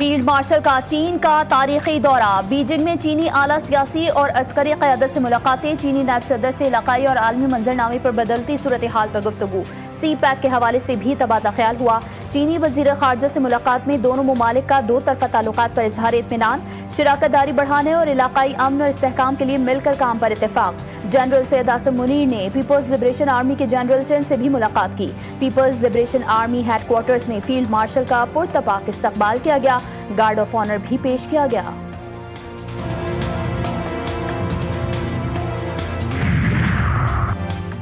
Field marshal کا چین کا تاریخی دورہ، بیجنگ میں چینی اعلیٰ سیاسی اور عسکری قیادت سے ملاقاتیں، چینی نائب صدر سے علاقائی اور عالمی منظرنامے پر بدلتی صورتحال پر گفتگو، سی پیک کے حوالے سے بھی تبادلہ خیال ہوا، چینی وزیر خارجہ سے ملاقات میں دونوں ممالک کا دو طرفہ تعلقات پر اظہار اطمینان، شراکت داری بڑھانے اور علاقائی امن اور استحکام کے لیے مل کر کام پر اتفاق، جنرل سید عاصم منیر نے پیپلز لبریشن آرمی کے جنرل چن سے بھی ملاقات کی، people's liberation army headquarters میں فیلڈ مارشل کا پرتپاک استقبال کیا گیا، گارڈ آف آنر بھی پیش کیا گیا۔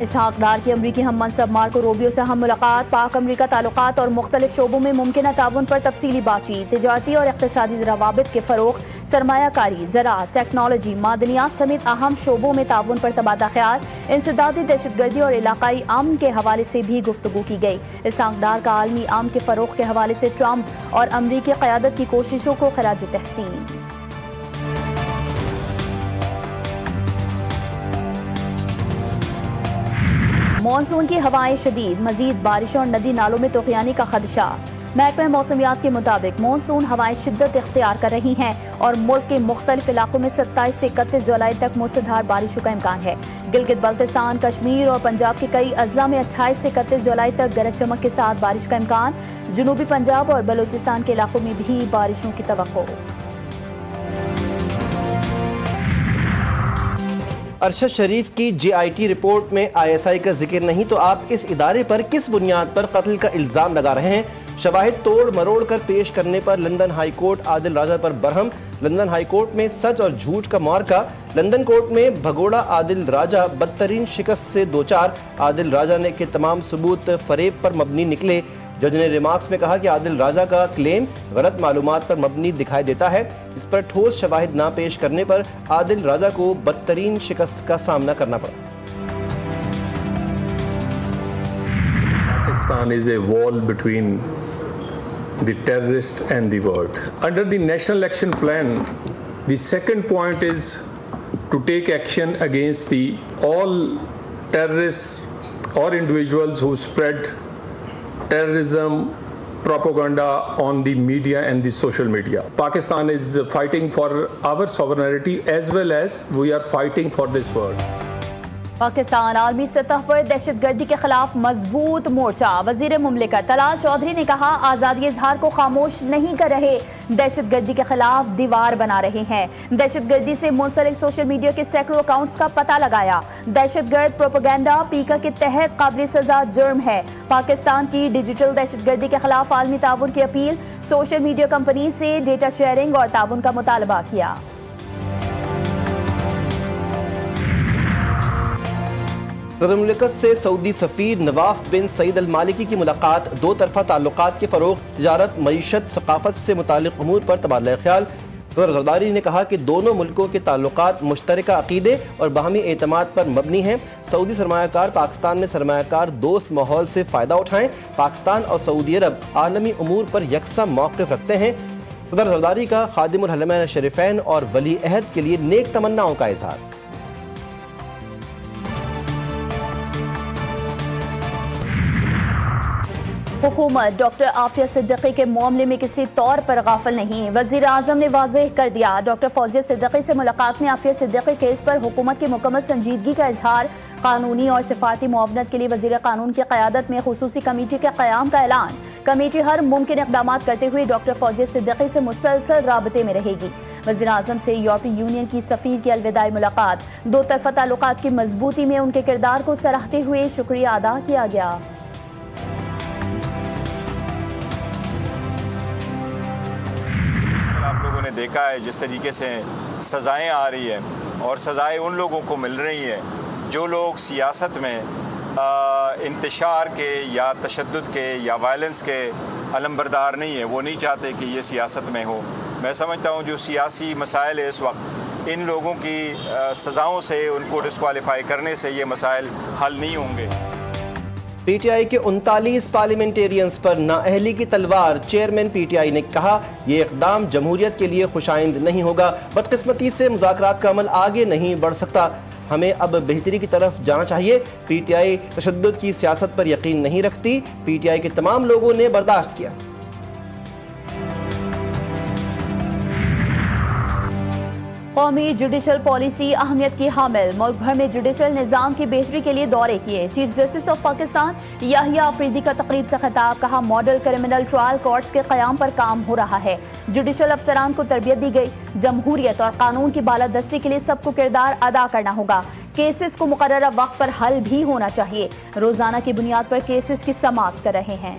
اسحاق ڈار کی امریکی ہم منصب مارکو روبیو سے ہم ملاقات، پاک امریکہ تعلقات اور مختلف شعبوں میں ممکنہ تعاون پر تفصیلی بات چیت، تجارتی اور اقتصادی روابط کے فروغ، سرمایہ کاری، زراعت، ٹیکنالوجی، معدنیات سمیت اہم شعبوں میں تعاون پر تبادلہ خیال، انسدادی دہشت گردی اور علاقائی امن کے حوالے سے بھی گفتگو کی گئی۔ اسحاق ڈار کا عالمی امن کے فروغ کے حوالے سے ٹرمپ اور امریکی قیادت کی کوششوں کو خراج تحسین۔ مانسون کی ہوائیں شدید، مزید بارشوں اور ندی نالوں میں طغیانی کا خدشہ، محکمہ موسمیات کے مطابق مانسون ہوائیں شدت اختیار کر رہی ہیں اور ملک کے مختلف علاقوں میں 27 سے 31 جولائی تک موسلادھار بارشوں کا امکان ہے۔ گلگت بلتستان، کشمیر اور پنجاب کے کئی اضلاع میں 28 سے 31 جولائی تک گرج چمک کے ساتھ بارش کا امکان، جنوبی پنجاب اور بلوچستان کے علاقوں میں بھی بارشوں کی توقع۔ ارشد شریف کی جے آئی ٹی رپورٹ میں آئی ایس آئی کا ذکر نہیں تو آپ اس ادارے پر کس بنیاد پر قتل کا الزام لگا رہے ہیں؟ شواہد توڑ مروڑ کر پیش کرنے پر لندن ہائی کورٹ عادل راجہ پر برہم، لندن ہائی کورٹ میں سچ اور جھوٹ کا معرکہ، لندن کورٹ میں بھگوڑا عادل راجہ بدترین شکست سے دوچار، عادل راجہ نے کہ تمام ثبوت فریب پر مبنی نکلے، جج نے ریمارکس میں کہا کہ عادل راجہ کا کلیم غلط معلومات پر مبنی دکھائی دیتا ہے، اس پر ٹھوس شواہد نہ پیش کرنے پر عادل راجہ کو بدترین شکست کا سامنا کرنا پڑا۔ Pakistan is a wall between the terrorist and the world. Under the National Action Plan, the second point is to take action against all terrorists or individuals who spread terrorism propaganda on the media and the social media. Pakistan is fighting for our sovereignty as well as we are fighting for this world. Pakistan عالمی سطح پر دہشت گردی کے خلاف مضبوط مورچہ، وزیر مملکت طلال چودھری نے کہا آزادی اظہار کو خاموش نہیں کر رہے، دہشت گردی کے خلاف دیوار بنا رہے ہیں، دہشت گردی سے منسلک سوشل میڈیا کے سینکڑوں اکاؤنٹس کا پتہ لگایا، دہشت گرد پروپیگنڈا پیکا کے تحت قابل سزا جرم ہے، پاکستان کی ڈیجیٹل دہشت گردی کے خلاف عالمی تعاون کی اپیل، سوشل میڈیا کمپنی سے ڈیٹا شیئرنگ اور تعاون کا مطالبہ کیا۔ صدر مملکت سے سعودی سفیر نواف بن سعید المالکی کی ملاقات، دو طرفہ تعلقات کے فروغ، تجارت، معیشت، ثقافت سے متعلق امور پر تبادلہ خیال۔ صدر زرداری نے کہا کہ دونوں ملکوں کے تعلقات مشترکہ عقیدے اور باہمی اعتماد پر مبنی ہیں، سعودی سرمایہ کار پاکستان میں سرمایہ کار دوست ماحول سے فائدہ اٹھائیں، پاکستان اور سعودی عرب عالمی امور پر یکساں موقف رکھتے ہیں۔ صدر زرداری کا خادم الحرمین الشریفین اور ولی عہد کے لیے نیک تمناؤں کا اظہار۔ حکومت ڈاکٹر عافیہ صدیقی کے معاملے میں کسی طور پر غافل نہیں، وزیر اعظم نے واضح کر دیا، ڈاکٹر فوزیہ صدیقی سے ملاقات میں عافیہ صدیقی کیس پر حکومت کی مکمل سنجیدگی کا اظہار، قانونی اور سفارتی معاونت کے لیے وزیر قانون کی قیادت میں خصوصی کمیٹی کے قیام کا اعلان، کمیٹی ہر ممکن اقدامات کرتے ہوئے ڈاکٹر فوزیہ صدیقی سے مسلسل رابطے میں رہے گی۔ وزیر اعظم سے یورپی یونین کی سفیر کی الوداعی ملاقات، دو طرفہ تعلقات کی مضبوطی میں ان کے کردار کو سراہتے ہوئے شکریہ ادا کیا گیا۔ آپ لوگوں نے دیکھا ہے جس طریقے سے سزائیں آ رہی ہیں اور سزائیں ان لوگوں کو مل رہی ہیں جو لوگ سیاست میں انتشار کے یا تشدد کے یا وائلنس کے علمبردار نہیں ہیں، وہ نہیں چاہتے کہ یہ سیاست میں ہو۔ میں سمجھتا ہوں جو سیاسی مسائل ہے اس وقت، ان لوگوں کی سزاؤں سے، ان کو ڈسکوالیفائی کرنے سے یہ مسائل حل نہیں ہوں گے۔ پی ٹی آئی کے 39 پارلیمنٹیرینز پر نااہلی کی تلوار، چیئرمین پی ٹی آئی نے کہا یہ اقدام جمہوریت کے لیے خوشائند نہیں ہوگا، بدقسمتی سے مذاکرات کا عمل آگے نہیں بڑھ سکتا، ہمیں اب بہتری کی طرف جانا چاہیے۔ پی ٹی آئی تشدد کی سیاست پر یقین نہیں رکھتی، پی ٹی آئی کے تمام لوگوں نے برداشت کیا۔ قومی جوڈیشل پالیسی اہمیت کی حامل، ملک بھر میں جوڈیشل نظام کی بہتری کے لیے دورے کیے۔ چیف جسٹس آف پاکستان یحییٰ آفریدی کا تقریب سے خطاب، کہا ماڈل کرمنل ٹرائل کورٹس کے قیام پر کام ہو رہا ہے، جوڈیشل افسران کو تربیت دی گئی، جمہوریت اور قانون کی بالادستی کے لیے سب کو کردار ادا کرنا ہوگا، کیسز کو مقررہ وقت پر حل بھی ہونا چاہیے، روزانہ کی بنیاد پر کیسز کی سماعت کر رہے ہیں۔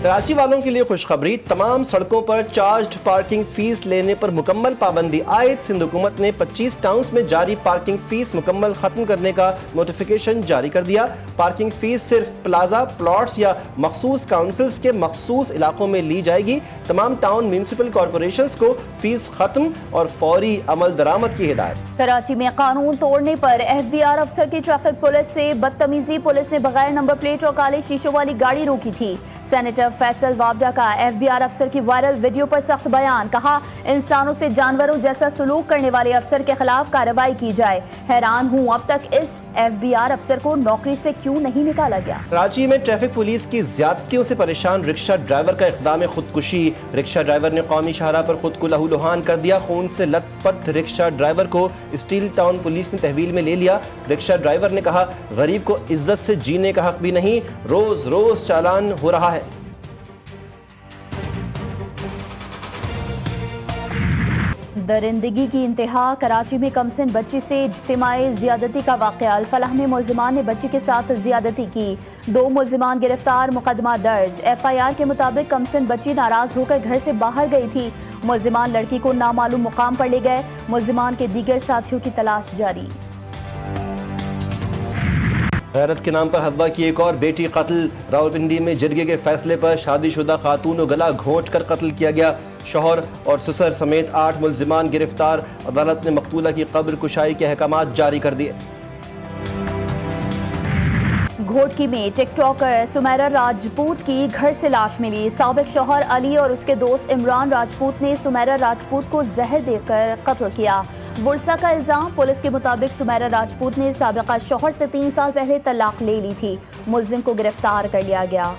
کراچی والوں کے لیے خوشخبری، تمام سڑکوں پر چارجڈ پارکنگ فیس لینے پر مکمل پابندی عائد۔ سندھ حکومت نے 25 ٹاؤنز میں جاری پارکنگ فیس مکمل ختم کرنے کا نوٹیفیکیشن جاری کر دیا۔ پارکنگ فیس صرف پلازا، پلاٹس یا مخصوص کاؤنسلز کے مخصوص علاقوں میں لی جائے گی۔ تمام ٹاؤن میونسپل کارپوریشنز کو فیس ختم اور فوری عمل درآمد کی ہدایت۔ کراچی میں قانون توڑنے پر FBR افسر کی ٹریفک پولیس سے بدتمیزی، پولیس نے بغیر نمبر پلیٹ اور کالے شیشوں والی گاڑی روکی تھی۔ سینیٹر فیصل وابڈا کا FBR افسر کی وائرل ویڈیو پر سخت بیان، کہا انسانوں سے جانوروں جیسا سلوک کرنے والے افسر کے خلاف کارروائی کی جائے۔ حیران ہوں اب تک اس FBR افسر کو نوکری سے کیوں نہیں نکالا گیا۔ کراچی میں ٹریفک پولیس کی زیادتیوں سے پریشان رکشہ ڈرائیور کا اقدام خودکشی، رکشہ ڈرائیور نے قومی شاہراہ پر خود کو لہولہان کر دیا۔ خون سے لت پت رکشہ ڈرائیور کو اسٹیل ٹاؤن پولیس نے تحویل میں لے لیا۔ رکشہ ڈرائیور نے کہا غریب کو عزت سے جینے کا حق بھی نہیں، روز روز چالان ہو رہا ہے۔ درندگی کی انتہا، کراچی میں کمسن بچی سے اجتماعی زیادتی کا واقعہ، الفلاح میں ملزمان نے بچی کے ساتھ زیادتی کی، 2 ملزمان گرفتار، مقدمہ درج۔ FIR کے مطابق کمسن بچی ناراض ہو کر گھر سے باہر گئی تھی، ملزمان لڑکی کو نامعلوم مقام پر لے گئے، ملزمان کے دیگر ساتھیوں کی تلاش جاری۔ غیرت کے نام پر حوا کی ایک اور بیٹی قتل، راولپنڈی میں جرگے کے فیصلے پر شادی شدہ خاتون کو گلا گھونٹ کر قتل کیا گیا، شوہر اور سسر سمیت 8 ملزمان گرفتار، عدالت نے مقتولہ کی قبر کشائی کے احکامات جاری کر دیے۔ گھوٹکی میں ٹک ٹاکر سمیرا راجپوت کی گھر سے لاش ملی، سابق شوہر علی اور اس کے دوست عمران راجپوت نے سمیرا راجپوت کو زہر دے کر قتل کیا، ورثہ کا الزام۔ پولیس کے مطابق سمیرا راجپوت نے سابقہ شوہر سے 3 سال پہلے طلاق لے لی تھی، ملزم کو گرفتار کر لیا گیا۔